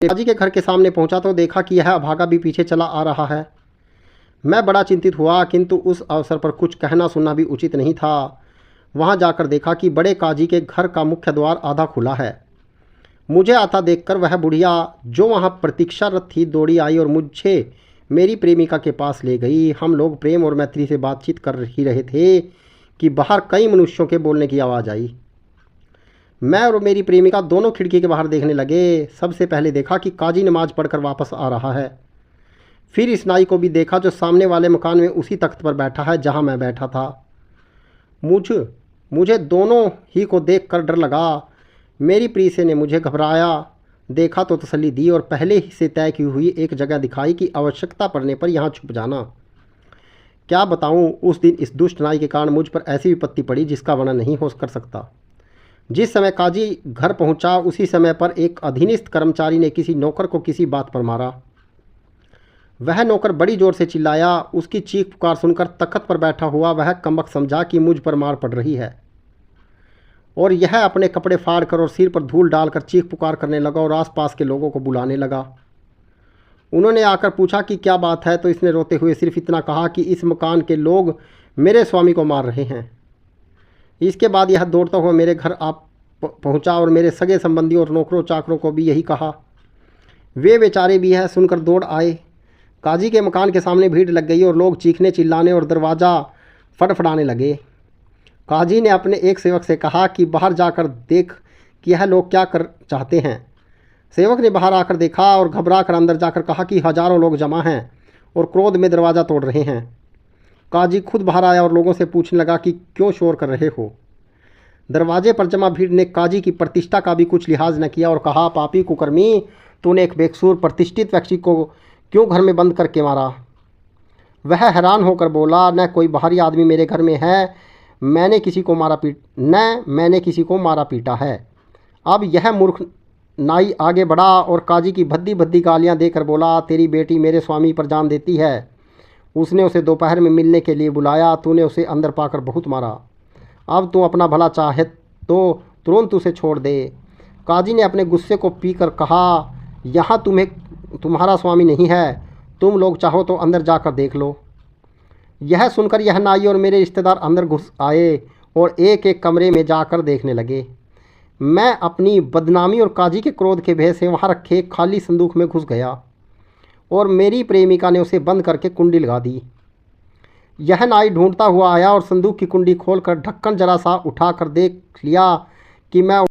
काजी के घर के सामने पहुंचा तो देखा कि यह अभागा भी पीछे चला आ रहा है। मैं बड़ा चिंतित हुआ, किंतु उस अवसर पर कुछ कहना सुनना भी उचित नहीं था। वहां जाकर देखा कि बड़े काजी के घर का मुख्य द्वार आधा खुला है। मुझे आता देखकर वह बुढ़िया जो वहां प्रतीक्षारत थी दौड़ी आई और मुझे मेरी प्रेमिका के पास ले गई। हम लोग प्रेम और मैत्री से बातचीत कर ही रहे थे कि बाहर कई मनुष्यों के बोलने की आवाज़ आई। मैं और मेरी प्रेमिका दोनों खिड़की के बाहर देखने लगे। सबसे पहले देखा कि काजी नमाज पढ़कर वापस आ रहा है। फिर इस नाई को भी देखा जो सामने वाले मकान में उसी तख्त पर बैठा है जहां मैं बैठा था। मुझे दोनों ही को देखकर डर लगा। मेरी प्रीसे ने मुझे घबराया देखा तो तसल्ली दी और पहले ही से तय की हुई एक जगह दिखाई कि आवश्यकता पड़ने पर यहाँ छुप जाना। क्या बताऊँ, उस दिन इस दुष्ट नाई के कारण मुझ पर ऐसी विपत्ति पड़ी जिसका वर्णन नहीं हो कर सकता। जिस समय काजी घर पहुंचा उसी समय पर एक अधीनस्थ कर्मचारी ने किसी नौकर को किसी बात पर मारा। वह नौकर बड़ी जोर से चिल्लाया। उसकी चीख पुकार सुनकर तख्त पर बैठा हुआ वह कमबख्त समझा कि मुझ पर मार पड़ रही है और यह अपने कपड़े फाड़कर और सिर पर धूल डालकर चीख पुकार करने लगा और आसपास के लोगों को बुलाने लगा। उन्होंने आकर पूछा कि क्या बात है, तो इसने रोते हुए सिर्फ इतना कहा कि इस मकान के लोग मेरे स्वामी को मार रहे हैं। इसके बाद यह दौड़ता हुआ मेरे घर आ पहुंचा और मेरे सगे संबंधी और नौकरों चाकरों को भी यही कहा। वे बेचारे भी यह सुनकर दौड़ आए। काजी के मकान के सामने भीड़ लग गई और लोग चीखने चिल्लाने और दरवाज़ा फटफड़ाने लगे। काजी ने अपने एक सेवक से कहा कि बाहर जाकर देख कि यह लोग क्या कर चाहते हैं। सेवक ने बाहर आकर देखा और घबरा कर अंदर जाकर कहा कि हजारों लोग जमा हैं और क्रोध में दरवाज़ा तोड़ रहे हैं। काजी खुद बाहर आया और लोगों से पूछने लगा कि क्यों शोर कर रहे हो। दरवाजे पर जमा भीड़ ने काजी की प्रतिष्ठा का भी कुछ लिहाज न किया और कहा, पापी कुकर्मी, तूने एक बेकसूर प्रतिष्ठित व्यक्ति को क्यों घर में बंद करके मारा। वह हैरान होकर बोला, न कोई बाहरी आदमी मेरे घर में है, मैंने किसी को मारा पीटा है। अब यह मूर्ख नाई आगे बढ़ा और काजी की भद्दी भद्दी गालियां देकर बोला, तेरी बेटी मेरे स्वामी पर जान देती है। उसने उसे दोपहर में मिलने के लिए बुलाया, तूने उसे अंदर पाकर बहुत मारा। अब तू अपना भला चाहे तो तुरंत उसे छोड़ दे। काजी ने अपने गुस्से को पीकर कहा, यहाँ तुम्हारा स्वामी नहीं है, तुम लोग चाहो तो अंदर जाकर देख लो। यह सुनकर यह नाई और मेरे रिश्तेदार अंदर घुस आए और एक एक कमरे में जाकर देखने लगे। मैं अपनी बदनामी और काजी के क्रोध के भय से वहाँ रखे खाली संदूक में घुस गया और मेरी प्रेमिका ने उसे बंद करके कुंडी लगा दी। यह नाई ढूंढता हुआ आया और संदूक की कुंडी खोलकर ढक्कन जरा सा उठाकर देख लिया कि मैं